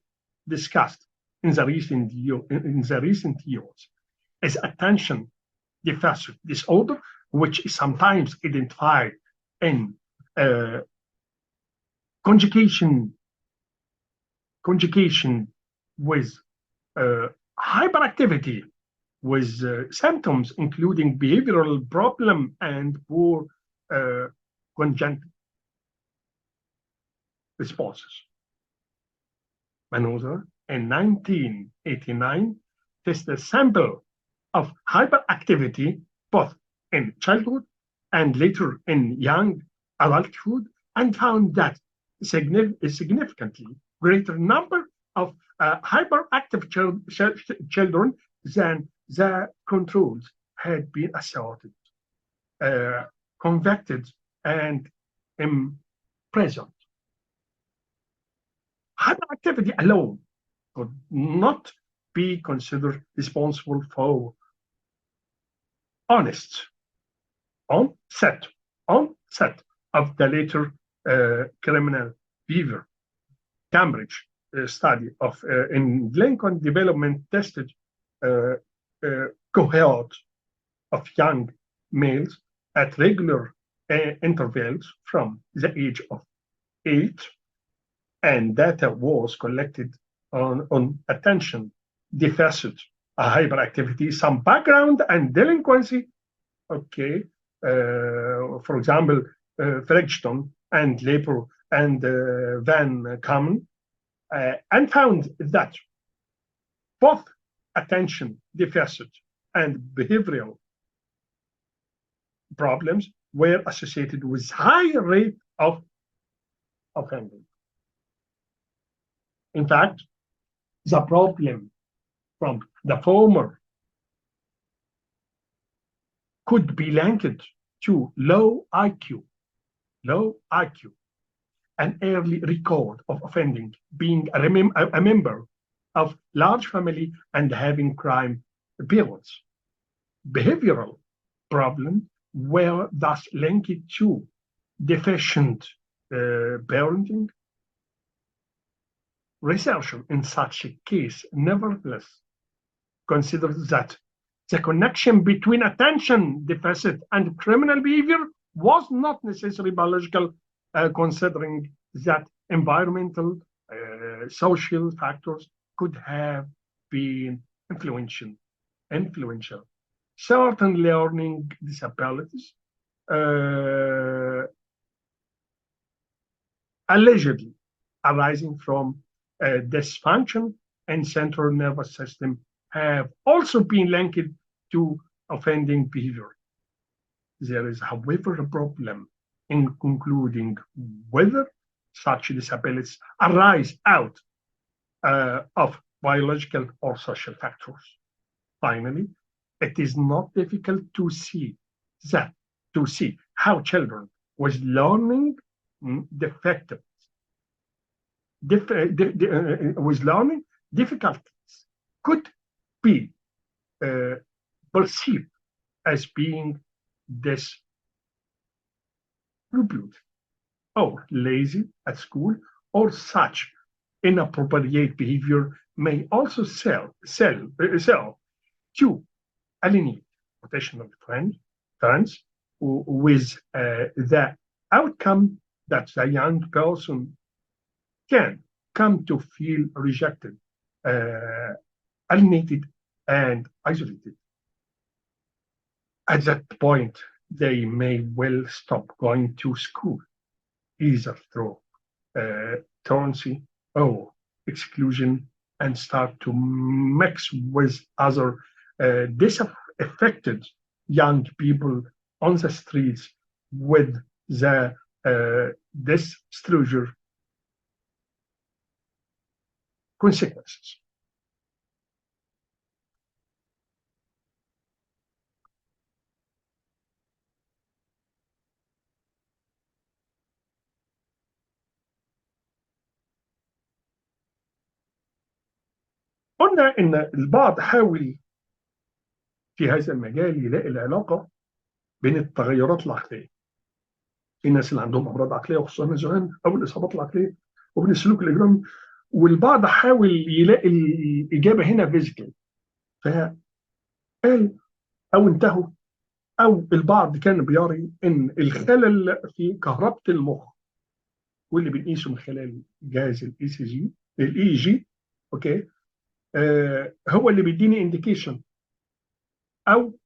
discussed in the recent years is attention deficit disorder, which is sometimes identified in conjugation with hyperactivity, with symptoms including behavioral problem and poor congenital responses. Manouza in 1989 tested a sample of hyperactivity both in childhood and later in young adulthood and found that a significantly greater number of hyperactive children than the controls had been asserted, convicted, and imprisoned. Hyperactivity alone could not be considered responsible for onset of the later criminal behavior. Cambridge study of in Lincoln development tested cohort of young males at regular intervals from the age of 8, and data was collected on attention deficit, hyperactivity, some background, and delinquency. Okay, for example, Fredgton and Leper and Van Kamen, and found that both attention deficit and behavioral problems were associated with high rate of offending. In fact, the problem from the former could be linked to low IQ, an early record of offending, being a member of large family and having crime parents. Behavioral problems were thus linked to deficient parenting. Research in such a case nevertheless considers that the connection between attention deficit and criminal behavior was not necessarily biological, considering that environmental, social factors could have been influential. Certain learning disabilities allegedly arising from dysfunction in central nervous system have also been linked to offending behavior. There is, however, a problem in concluding whether such disabilities arise out of biological or social factors. Finally, it is not difficult to see how children with learning defective with learning difficulties could be uh, perceived as being disrepute or lazy at school, or such inappropriate behavior may also sell to alienate potential friends with the outcome that the young person can come to feel rejected, uh, alienated, and isolated. At that point, they may well stop going to school, either through uh, truancy or exclusion, and start to mix with other disaffected young people on the streets with the disaster consequences. قلنا ان البعض حاول في هذا المجال يلاقي العلاقه بين التغيرات العقليه، الناس اللي عندهم امراض عقليه وخصوصا الذهان او الاصابات العقليه، وبين السلوك الاجرامي، والبعض حاول يلاقي الاجابه هنا فيزيكال، فقال او انتهوا، او البعض كان بيرى ان الخلل في كهربة المخ، واللي بنقيسه من خلال جهاز الاي سي جي الاي جي، اوكي، هو اللي بيديني انديكيشن، او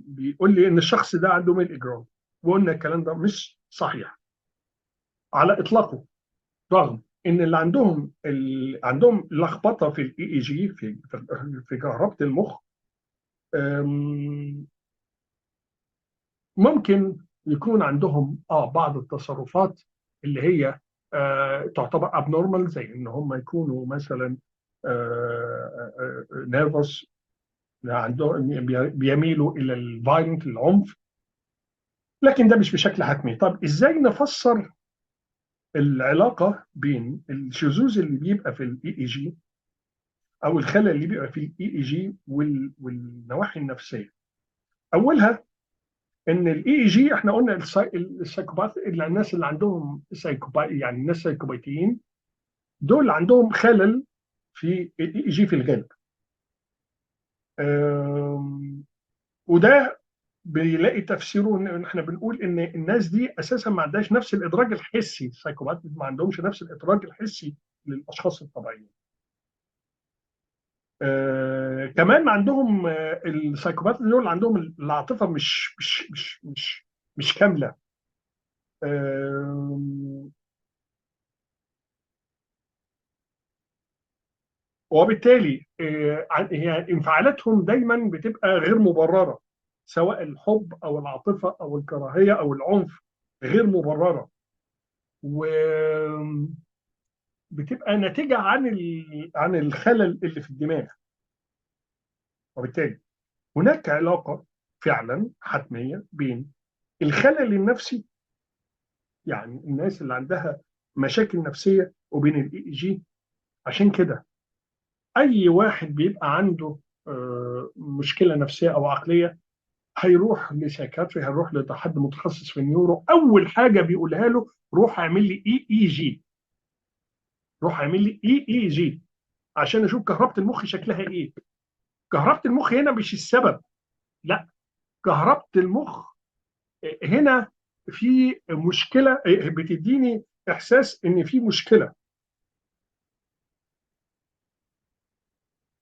بيقول لي ان الشخص ده عنده ميل اجرام. وقلنا الكلام ده مش صحيح على اطلاقه، رغم ان عندهم لخبطه في الاي اي جي في كهربة المخ، ممكن يكون عندهم بعض التصرفات اللي هي تعتبر ابنورمال، زي ان هم يكونوا مثلا نيرفس، عندهم بيميلوا الى الفايلنت، العنف، لكن ده مش بشكل حتمي. طب ازاي نفسر العلاقه بين الشذوذ اللي بيبقى في الاي اي جي او الخلل اللي بيبقى في الاي اي جي والنواحي النفسيه؟ اولها ان الاي اي جي، احنا قلنا السايكوباث، الناس اللي عندهم يعني الناس سايكوباتيين دول عندهم خلل في الاي اي جي في الغالب، وده بيلاقي تفسيره ان احنا بنقول ان الناس دي اساسا ما عندهاش نفس الادراك الحسي، السايكوبات ما عندهمش نفس الادراك الحسي للاشخاص الطبيعيين. كمان عندهم السايكوبات دول عندهم العاطفه مش كامله. آه، وبالتالي هي انفعالاتهم دايما بتبقى غير مبرره، سواء الحب او العاطفه او الكراهيه او العنف، غير مبرره، وبتبقى ناتجه عن الخلل اللي في الدماغ. وبالتالي هناك علاقه فعلا حتميه بين الخلل النفسي، يعني الناس اللي عندها مشاكل نفسيه، وبين الاي اي جي. عشان كده اي واحد بيبقى عنده مشكله نفسيه او عقليه هيروح لسايكاتري، هيروح لحد متخصص في النيورو، اول حاجه بيقولها له روح اعمل لي اي اي جي، روح اعمل لي اي اي جي عشان اشوف كهربة المخ شكلها ايه. كهربة المخ هنا مش السبب، لا، كهربة المخ هنا في مشكله، بتديني احساس ان في مشكله،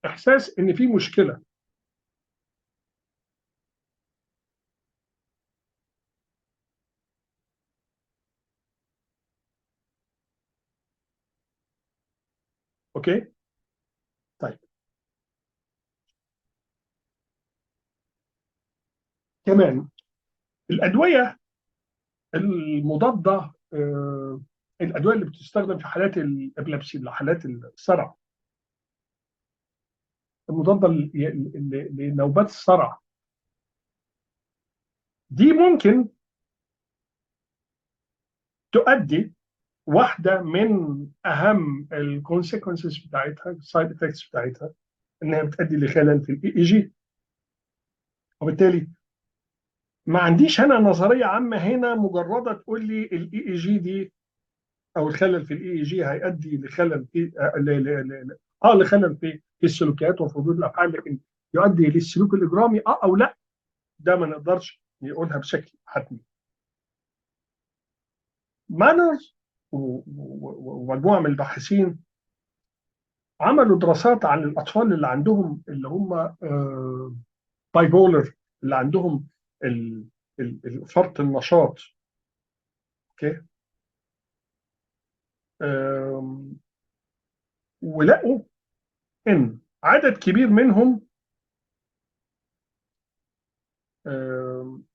احساس ان في مشكله. اوكي، طيب، كمان الادويه المضاده، الادويه اللي بتستخدم في حالات الابليبسي، حالات الصرع، المضاده لنوبات الصرع، دي ممكن تؤدي، واحده من اهم الكونسيكونسز بتاعتها، السايد افكتس بتاعتها، انها بتؤدي لخلل في الاي اي جي. وبالتالي ما عنديش انا نظريه عامه هنا مجرده تقول لي الاي اي جي دي او الخلل في الاي اي جي هيؤدي لخلل في لخلل في السلوكيات وفي الافعال، لكن يؤدي للسلوك الاجرامي او لا، ده ما نقدرش نقولها بشكل حتمي. مانرز ومجموعه من الباحثين عملوا دراسات عن الاطفال اللي عندهم، اللي هم باي بولر، اللي عندهم فرط النشاط. اوكي. آم، ولقوا ان عدد كبير منهم آم،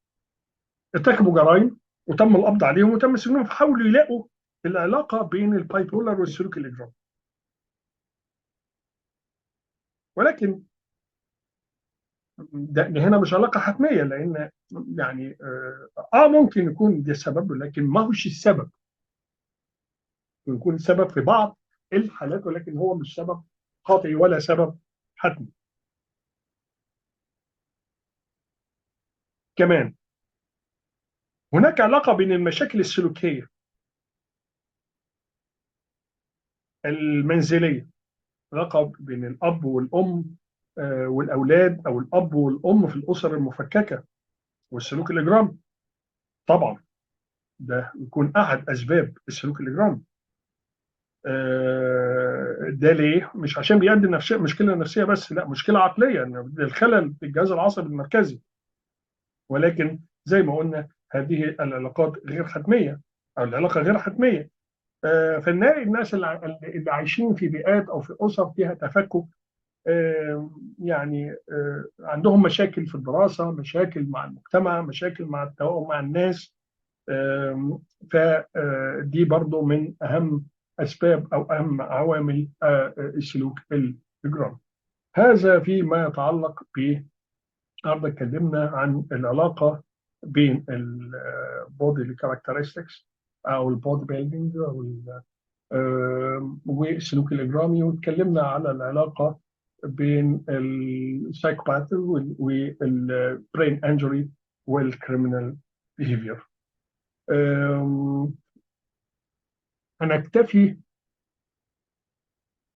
ارتكبوا جرائم وتم القبض عليهم وتم سجنهم، فحاولوا يلاقوا العلاقه بين الباي بولر والسلوك الاجرامي. ولكن ده هنا مش علاقه حتميه، لان يعني ممكن يكون ده السبب، لكن ما هوش السبب. يكون السبب في بعض الحالات، ولكن هو مش سبب قاطعي ولا سبب حتمي. كمان هناك علاقه بين المشاكل السلوكيه المنزليه، علاقه بين الاب والام والاولاد، او الاب والام في الاسر المفككه، والسلوك الاجرامي. طبعا ده يكون احد اسباب السلوك الاجرامي. ده ليه؟ مش عشان بيؤدي نفسيه مشكله نفسيه بس، لا، مشكله عقليه، ان الخلل في الجهاز العصبي المركزي. ولكن زي ما قلنا هذه العلاقات غير حتميه، او العلاقه غير حتميه. فنلاقي الناس اللي عايشين في بيئات او في اسر فيها تفكك، يعني عندهم مشاكل في الدراسه، مشاكل مع المجتمع، مشاكل مع التوائم مع الناس. فدي برضو من أهم أسباب أو أهم عوامل السلوك الإجرامي. هذا فيما يتعلق ب النهارده اتكلمنا عن العلاقة بين البودي كاركترستكس أو البودي بيلدينج أو والسلوك الإجرامي، واتكلمنا على العلاقة بين السايكوباث والبرين انجري والكريمنال بيهيفير. هنكتفي